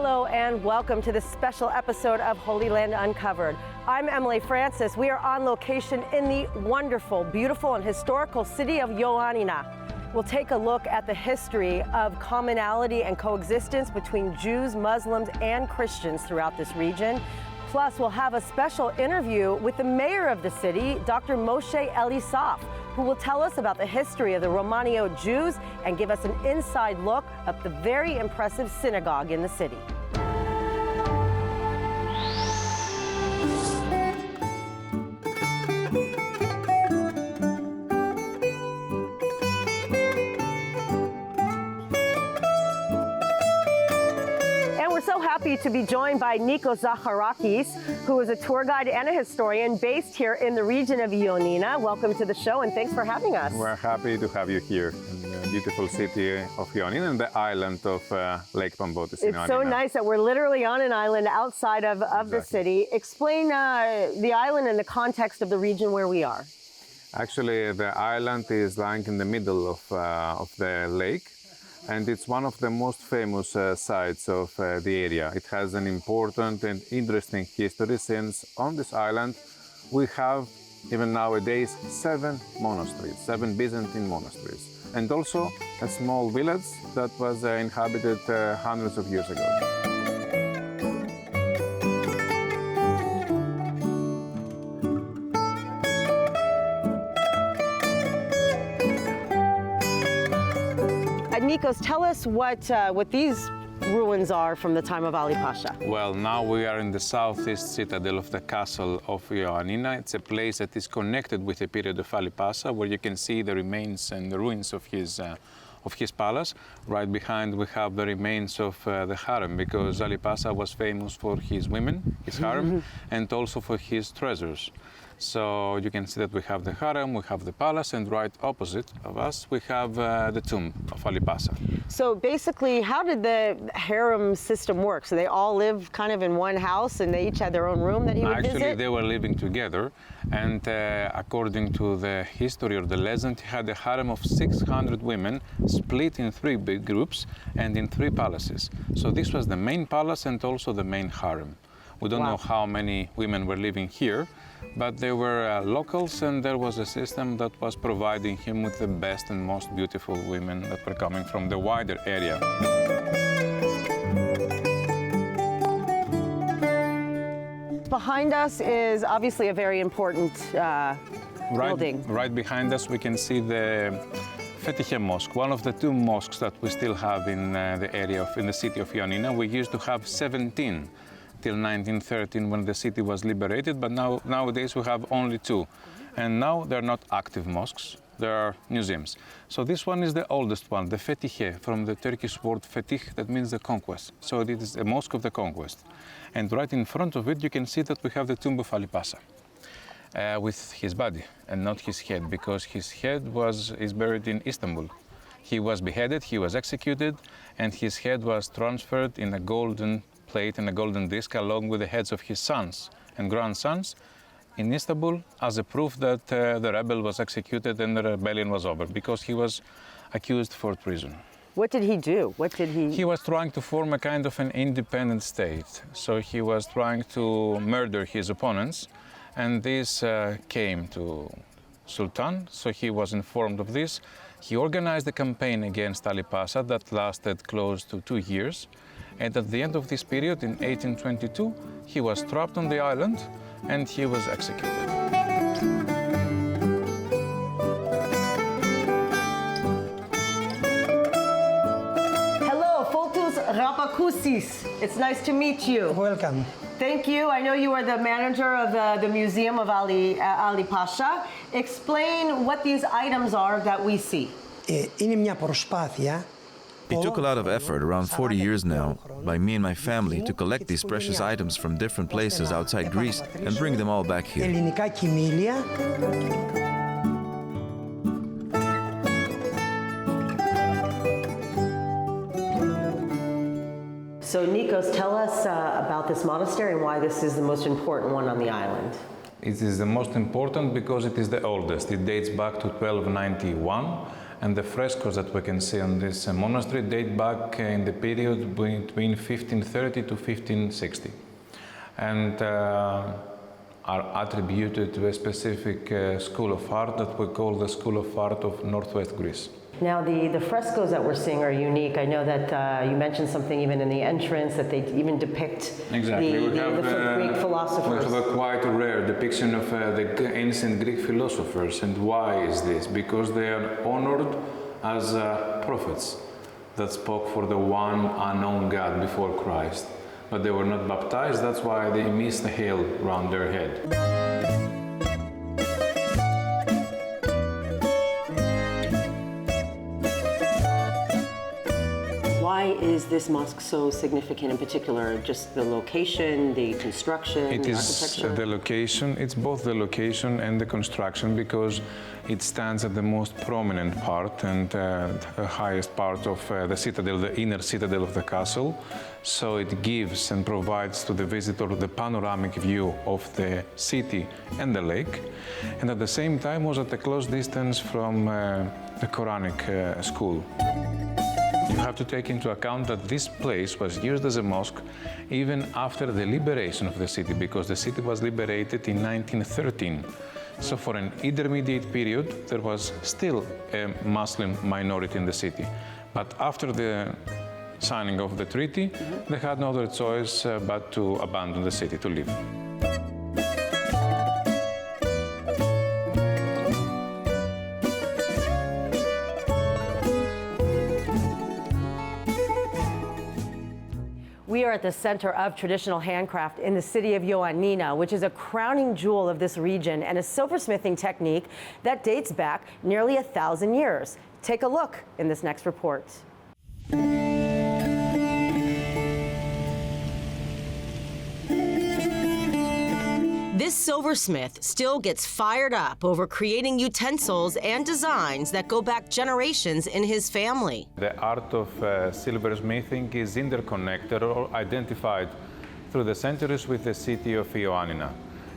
Hello and welcome to this special episode of Holy Land Uncovered. I'm Emily Francis. We are on location in the wonderful, beautiful, and historical city of Ioannina. We'll take a look at the history of commonality and coexistence between Jews, Muslims, and Christians throughout this region. Plus, we'll have a special interview with the mayor of the city, Dr. Moshe Elisaf, who will tell us about the history of the Romanio Jews and give us an inside look at the very impressive synagogue in the city. To be joined by Nikos Zacharakis, who is a tour guide and a historian based here in the region of Ioannina. Welcome to the show and thanks for having us. We're happy to have you here in the beautiful city of Ioannina and the island of Lake Pambotis in Ioannina. It's so nice that we're literally on an island outside of the city. Explain the island in the context of the region where we are. Actually, the island is lying in the middle of the lake. And it's one of the most famous sites of the area. It has an important and interesting history since on this island we have, even nowadays, 7 monasteries, 7 Byzantine monasteries. And also a small village that was inhabited hundreds of years ago. Nikos, tell us what these ruins are from the time of Ali Pasha. Well, now we are in the southeast citadel of the castle of Ioannina. It's a place that is connected with the period of Ali Pasha, where you can see the remains and the ruins of his palace. Right behind we have the remains of the harem, because Ali Pasha was famous for his women, his harem, and also for his treasures. So you can see that we have the harem, we have the palace, and right opposite of us we have the tomb of Ali Pasha. So basically, how did the harem system work? So they all live kind of in one house and they each had their own room that he would visit? Actually, they were living together, and according to the history or the legend, he had a harem of 600 women split in 3 big groups and in 3 palaces. So this was the main palace and also the main harem. We don't know how many women were living here, but they were locals, and there was a system that was providing him with the best and most beautiful women that were coming from the wider area. Behind us is obviously a very important building. Right behind us we can see the Fetihe Mosque, one of the 2 mosques that we still have in the area in the city of Ioannina. We used to have 17 till 1913 when the city was liberated, but nowadays we have only 2. And now they're not active mosques, they are museums. So this one is the oldest one, the Fetihe, from the Turkish word fetih, that means the conquest. So it is a mosque of the conquest. And right in front of it you can see that we have the tomb of Ali Pasha with his body and not his head, because his head is buried in Istanbul. He was beheaded, he was executed, and his head was transferred in a golden plate and a golden disc along with the heads of his sons and grandsons in Istanbul as a proof that the rebel was executed and the rebellion was over, because he was accused for treason. What did he do? He was trying to form a kind of an independent state. So he was trying to murder his opponents, and this came to Sultan, so he was informed of this. He organized a campaign against Ali Pasha that lasted close to 2 years. And at the end of this period, in 1822, he was trapped on the island and he was executed. Hello, Fotis Rapakousis. It's nice to meet you. Welcome. Thank you. I know you are the manager of the Museum of Ali Pasha. Explain what these items are that we see. Είναι μια προσπάθεια. It took a lot of effort, around 40 years now, by me and my family to collect these precious items from different places outside Greece and bring them all back here. Ελληνικά κοιμήλια. So Nikos, tell us about this monastery and why this is the most important one on the island. It is the most important because it is the oldest. It dates back to 1291, And the frescoes that we can see on this monastery date back in the period between 1530 to 1560. And are attributed to a specific school of art that we call the School of Art of Northwest Greece. Now, the frescoes that we're seeing are unique. I know that you mentioned something even in the entrance, that they even depict exactly. the Greek philosophers. We have a quite rare depiction of the ancient Greek philosophers. And why is this? Because they are honored as prophets that spoke for the one unknown God before Christ. But they were not baptized, that's why they missed the hail around their head. Why is this mosque so significant in particular? Just the location, the construction, the architecture? The location, it's both the location and the construction because it stands at the most prominent part and the highest part of the citadel, the inner citadel of the castle. So it gives and provides to the visitor the panoramic view of the city and the lake. And at the same time was at a close distance from the Quranic school. You have to take into account that this place was used as a mosque even after the liberation of the city, because the city was liberated in 1913. So for an intermediate period, there was still a Muslim minority in the city. But after the signing of the treaty, they had no other choice but to abandon the city, to leave. We are at the center of traditional handcraft in the city of Ioannina, which is a crowning jewel of this region and a silversmithing technique that dates back nearly 1,000 years. Take a look in this next report. This silversmith still gets fired up over creating utensils and designs that go back generations in his family. The art of silversmithing is interconnected or identified through the centuries with the city of Ioannina.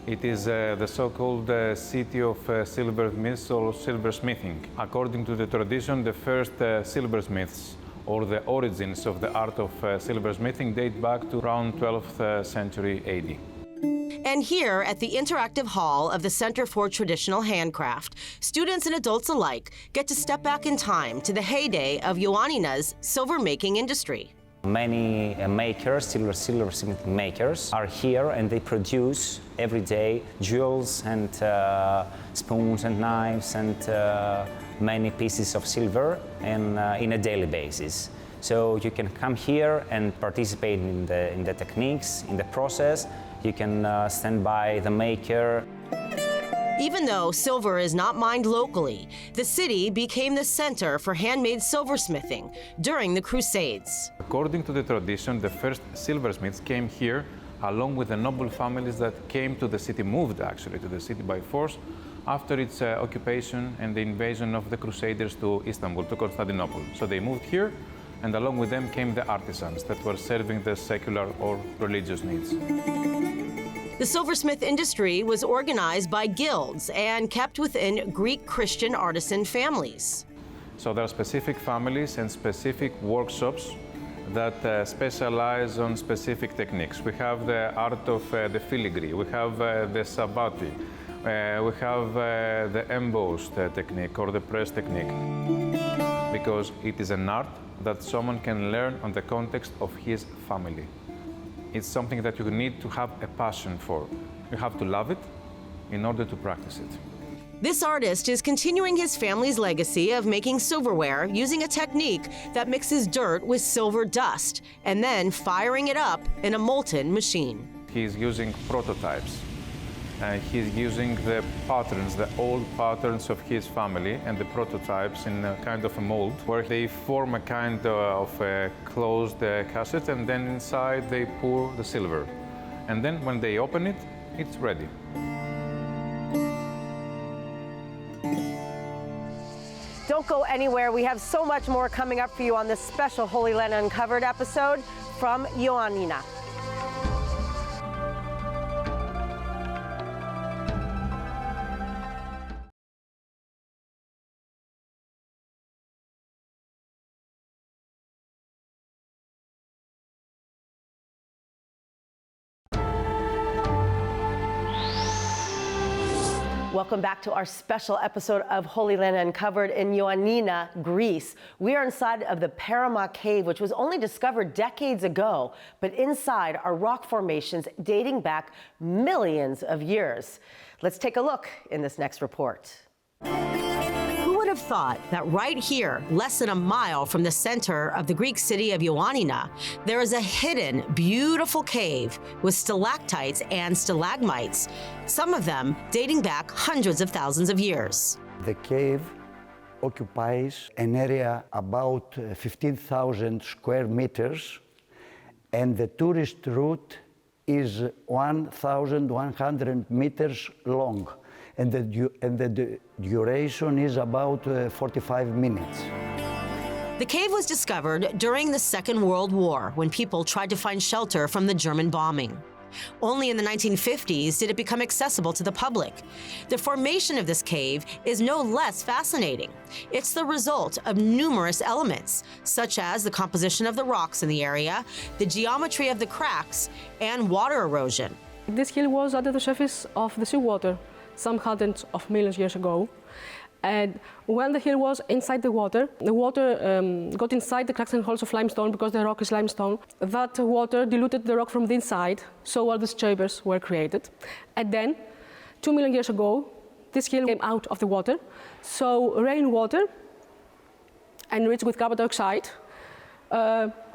It is the so-called city of silversmiths or silversmithing. According to the tradition, the first silversmiths or the origins of the art of silversmithing date back to around 12th century AD. And here at the interactive hall of the Center for Traditional Handcraft, students and adults alike get to step back in time to the heyday of Ioannina's silver-making industry. Many makers, silversmith makers, are here and they produce every day jewels and spoons and knives and many pieces of silver and in a daily basis. So you can come here and participate in the techniques, in the process. You can stand by the maker. Even though silver is not mined locally, the city became the center for handmade silversmithing during the Crusades. According to the tradition, the first silversmiths came here along with the noble families that came to the city, moved actually to the city by force after its occupation and the invasion of the Crusaders to Istanbul, to Constantinople. So they moved here, and along with them came the artisans that were serving the secular or religious needs. The silversmith industry was organized by guilds and kept within Greek Christian artisan families. So there are specific families and specific workshops that specialize on specific techniques. We have the art of the filigree, we have the sabati, we have the embossed technique or the press technique, because it is an art that someone can learn on the context of his family. It's something that you need to have a passion for. You have to love it in order to practice it. This artist is continuing his family's legacy of making silverware using a technique that mixes dirt with silver dust and then firing it up in a molten machine. He's using prototypes. He's using the patterns, the old patterns of his family and the prototypes in a kind of a mold where they form a kind of a closed cassette, and then inside they pour the silver. And then when they open it, it's ready. Don't go anywhere. We have so much more coming up for you on this special Holy Land Uncovered episode from Ioannina. Welcome back to our special episode of Holy Land Uncovered in Ioannina, Greece. We are inside of the Paramount Cave, which was only discovered decades ago, but inside are rock formations dating back millions of years. Let's take a look in this next report. Who would have thought that right here, less than a mile from the center of the Greek city of Ioannina, there is a hidden, beautiful cave with stalactites and stalagmites, some of them dating back hundreds of thousands of years. The cave occupies an area about 15,000 square meters, and the tourist route is 1,100 meters long. And the duration is about 45 minutes. The cave was discovered during the Second World War when people tried to find shelter from the German bombing. Only in the 1950s did it become accessible to the public. The formation of this cave is no less fascinating. It's the result of numerous elements, such as the composition of the rocks in the area, the geometry of the cracks, and water erosion. This hill was at the surface of the seawater some hundreds of millions of years ago. And when the hill was inside the water got inside the cracks and holes of limestone because the rock is limestone. That water diluted the rock from the inside, so all these chambers were created. And then, 2 million years ago, this hill came out of the water. So rainwater, enriched with carbon dioxide,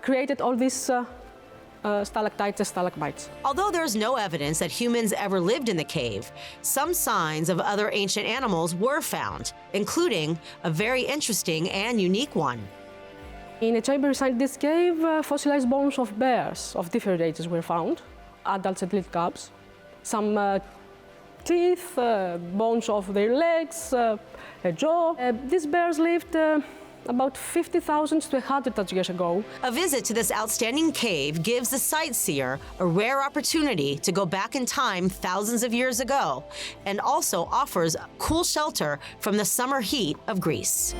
created all these stalactites and stalagmites. Although there's no evidence that humans ever lived in the cave, some signs of other ancient animals were found, including a very interesting and unique one. In a chamber inside this cave, fossilized bones of bears of different ages were found, adults and little cubs. Some teeth, bones of their legs, a jaw. These bears lived about 50,000 to 100,000 years ago. A visit to this outstanding cave gives the sightseer a rare opportunity to go back in time thousands of years ago, and also offers cool shelter from the summer heat of Greece.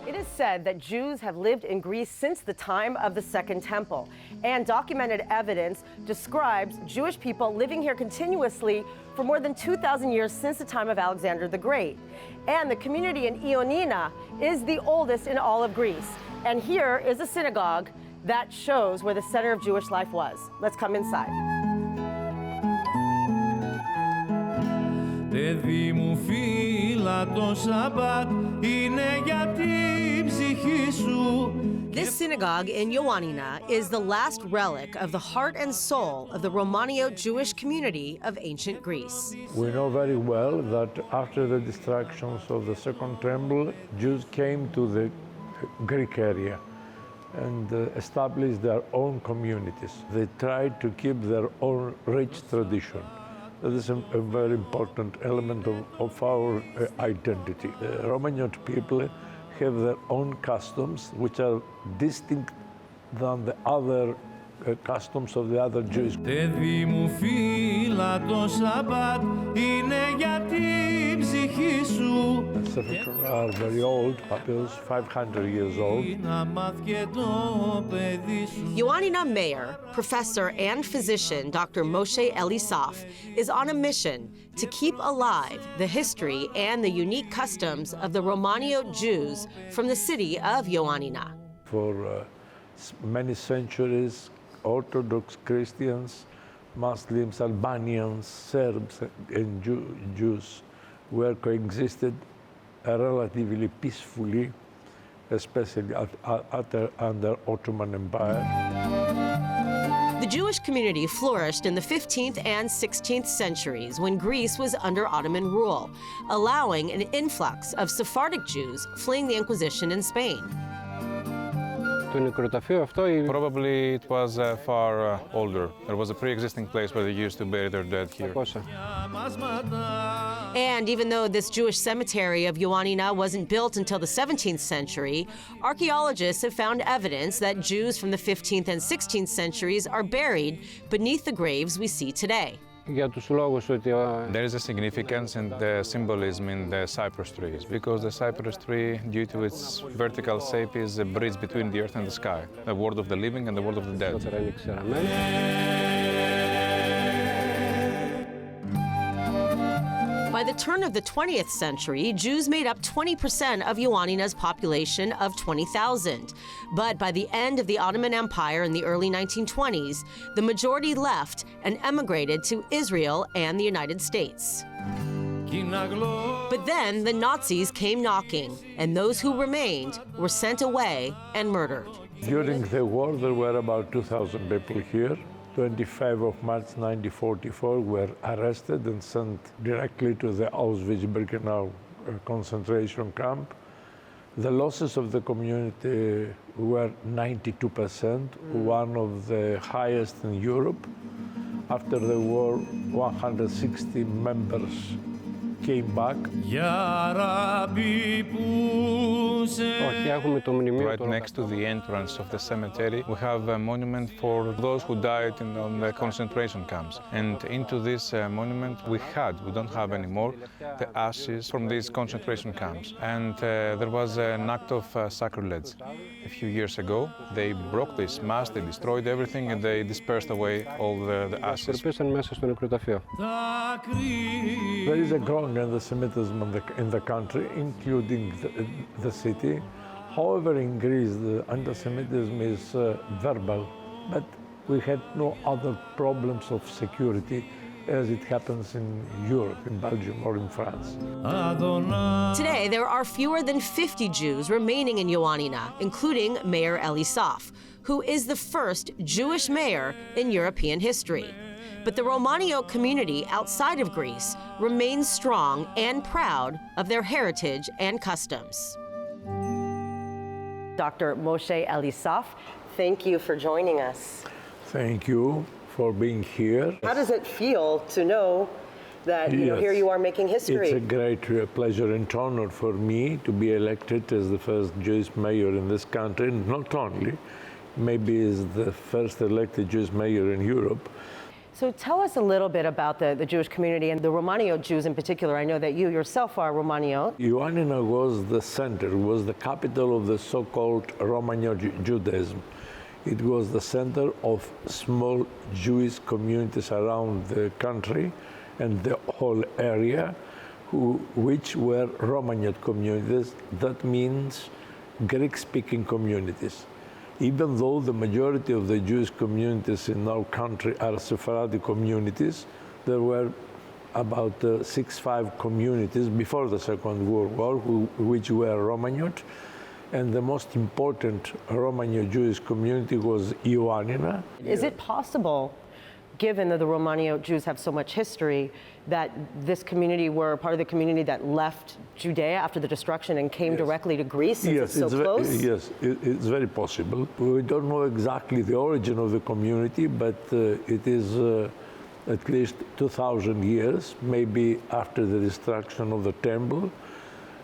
It is said that Jews have lived in Greece since the time of the Second Temple, and documented evidence describes Jewish people living here continuously for more than 2,000 years since the time of Alexander the Great. And the community in Ioannina is the oldest in all of Greece. And here is a synagogue that shows where the center of Jewish life was. Let's come inside. Παιδί μου φύλλα το Σαββάτ είναι για την ψυχή σου. This synagogue in Ioannina is the last relic of the heart and soul of the Romanio Jewish community of ancient Greece. We know very well that after the destructions of the Second Temple, Jews came to the Greek area and established their own communities. They tried to keep their own rich tradition. That is a very important element of our identity. The Romanian people have their own customs, which are distinct than the other customs of the other Jews. Παιδί μου φύλλα το Σαββάτ είναι για την ψυχή σου. The sepulchres are very old, because 500 years old. Να μάθει το παιδί σου. Ioannina mayor, professor, and physician Dr. Moshe Elisaf is on a mission to keep alive the history and the unique customs of the Romanio Jews from the city of Ioannina. For many centuries, Orthodox Christians, Muslims, Albanians, Serbs, and Jews were coexisted relatively peacefully, especially under Ottoman Empire. The Jewish community flourished in the 15th and 16th centuries when Greece was under Ottoman rule, allowing an influx of Sephardic Jews fleeing the Inquisition in Spain. Probably it was far older. There was a pre-existing place where they used to bury their dead here. And even though this Jewish cemetery of Ioannina wasn't built until the 17th century, archaeologists have found evidence that Jews from the 15th and 16th centuries are buried beneath the graves we see today. There is a significance and the symbolism in the cypress trees, because the cypress tree, due to its vertical shape, is a bridge between the earth and the sky, the world of the living and the world of the dead. By the turn of the 20th century, Jews made up 20% of Ioannina's population of 20,000. But by the end of the Ottoman Empire in the early 1920s, the majority left and emigrated to Israel and the United States. But then the Nazis came knocking, and those who remained were sent away and murdered. During the war, there were about 2,000 people here. 25 of March 1944 were arrested and sent directly to the Auschwitz-Birkenau concentration camp. The losses of the community were 92%, one of the highest in Europe. After the war, 160 members came back. Right next to the entrance of the cemetery, we have a monument for those who died on the concentration camps. And into this monument, we don't have anymore, the ashes from these concentration camps. And there was an act of sacrilege. A few years ago, they broke this mast, they destroyed everything, and they dispersed away all the ashes. There is a growing anti-Semitism in the country, including the city. However, in Greece, the anti-Semitism is verbal, but we had no other problems of security as it happens in Europe, in Belgium or in France. Today, there are fewer than 50 Jews remaining in Ioannina, including Mayor Elisaf, who is the first Jewish mayor in European history. But the Romanio community outside of Greece remains strong and proud of their heritage and customs. Dr. Moshe Elisaf, thank you for joining us. Thank you for being here. How does it feel to know that here you are making history? It's a great pleasure and honor for me to be elected as the first Jewish mayor in this country, and not only, maybe as the first elected Jewish mayor in Europe. So tell us a little bit about the Jewish community and the Romanio Jews in particular. I know that you yourself are Romanio. Ioannina was the center, was the capital of the so-called Romanio Judaism. It was the center of small Jewish communities around the country and the whole area, which were Romaniote communities. That means Greek-speaking communities. Even though the majority of the Jewish communities in our country are Sephardic communities, there were about 6-5 communities before the Second World War which were Romaniote. And the most important Romanio Jewish community was Ioannina. Is it possible, given that the Romanio Jews have so much history, that this community were part of the community that left Judea after the destruction and came directly to Greece since it's so close? Yes, it's very possible. We don't know exactly the origin of the community, but it is at least 2,000 years, maybe after the destruction of the temple.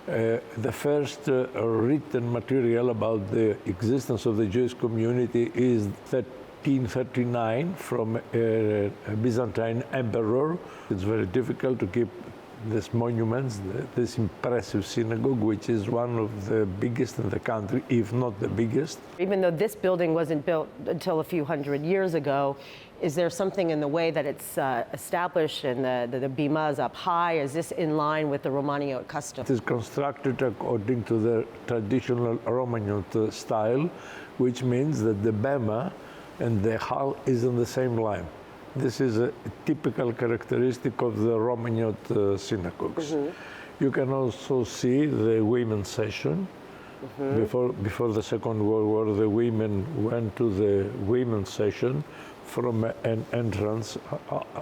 The first written material about the existence of the Jewish community is 1339 from a Byzantine emperor. It's very difficult to keep these monuments, this impressive synagogue, which is one of the biggest in the country, if not the biggest. Even though this building wasn't built until a few hundred years ago, is there something in the way that it's established and the bima is up high? Is this in line with the Romaniote custom? It is constructed according to the traditional Romaniote style, which means that the bema and the hull is in the same line. This is a typical characteristic of the Romaniote synagogues. You can also see the women's session. Before the Second World War, the women went to the women's session from an entrance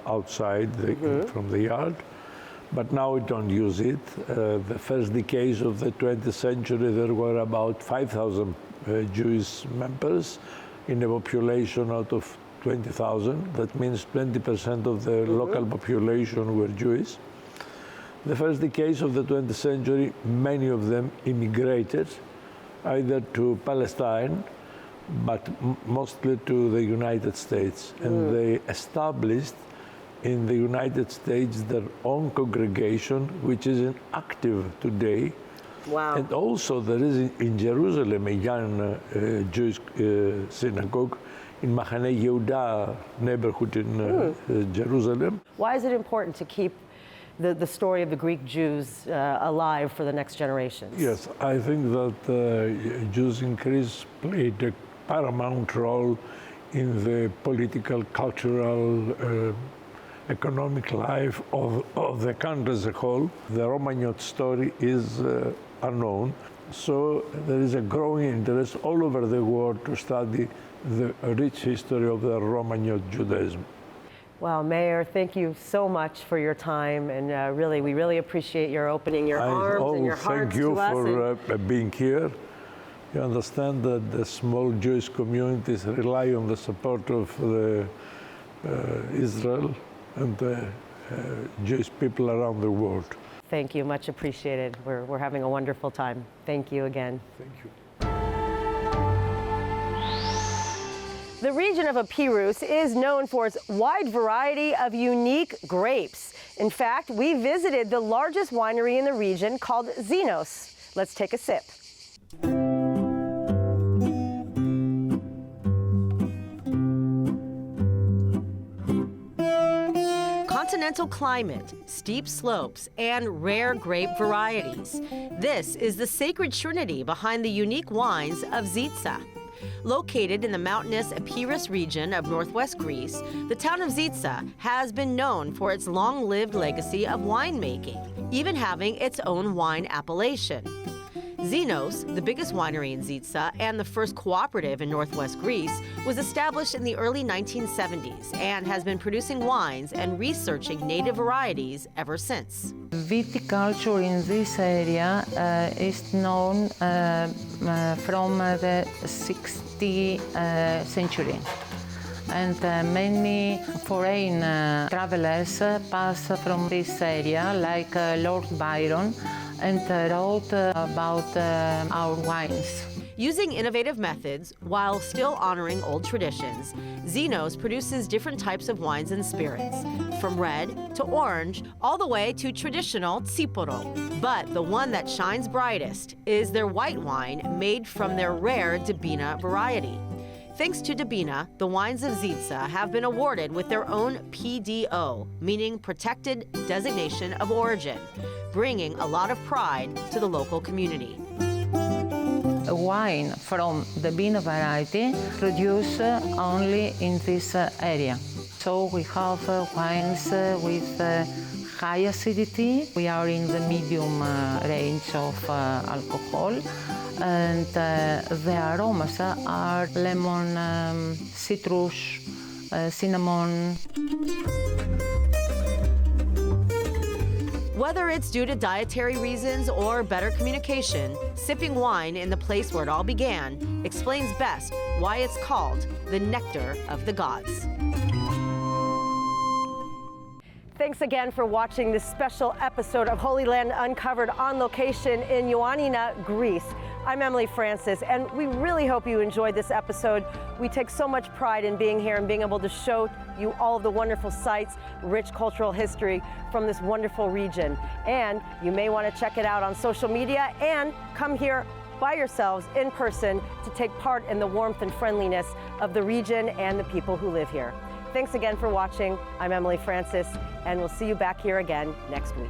outside from the yard. But now we don't use it. The first decades of the 20th century, there were about 5,000 Jewish members in a population out of 20,000. That means 20% of the local population were Jewish. The first decades of the 20th century, many of them immigrated either to Palestine, but mostly to the United States. And they established in the United States their own congregation, which is active today. Wow. And also there is in Jerusalem a young Jewish synagogue in Mahane Yehuda neighborhood in Jerusalem. Why is it important to keep the story of the Greek Jews alive for the next generations. Yes, I think that Jews in Greece played a paramount role in the political, cultural, economic life of the country as a whole. The Romagnol story is unknown, so there is a growing interest all over the world to study the rich history of the Romagnol Judaism. Well, Mayor, thank you so much for your time, and we really appreciate your opening your arms and your hearts to us. Thank you for being here. You understand that the small Jewish communities rely on the support of Israel and the Jewish people around the world. Thank you, much appreciated. We're having a wonderful time. Thank you again. Thank you. The region of Epirus is known for its wide variety of unique grapes. In fact, we visited the largest winery in the region called Zinos. Let's take a sip. Continental climate, steep slopes, and rare grape varieties. This is the sacred trinity behind the unique wines of Ziza. Located in the mountainous Epirus region of northwest Greece, the town of Ziza has been known for its long-lived legacy of winemaking, even having its own wine appellation. Zinos, the biggest winery in Ziza and the first cooperative in northwest Greece, was established in the early 1970s and has been producing wines and researching native varieties ever since. Viticulture in this area is known from the 16th century. And many foreign travelers pass from this area, like Lord Byron, and wrote about our wines. Using innovative methods while still honoring old traditions, Zinos produces different types of wines and spirits, from red to orange, all the way to traditional tsiporo. But the one that shines brightest is their white wine made from their rare Dibina variety. Thanks to Dibina, the wines of Ziza have been awarded with their own PDO, meaning Protected Designation of Origin, bringing a lot of pride to the local community. A wine from the Dibina variety produced only in this area. So we have wines with high acidity. We are in the medium range of alcohol. And the aromas are lemon, citrus, cinnamon. Whether it's due to dietary reasons or better communication, sipping wine in the place where it all began explains best why it's called the nectar of the gods. Thanks again for watching this special episode of Holy Land Uncovered on location in Ioannina, Greece. I'm Emily Francis, and we really hope you enjoyed this episode. We take so much pride in being here and being able to show you all of the wonderful sites, rich cultural history from this wonderful region. And you may want to check it out on social media and come here by yourselves in person to take part in the warmth and friendliness of the region and the people who live here. Thanks again for watching. I'm Emily Francis, and we'll see you back here again next week.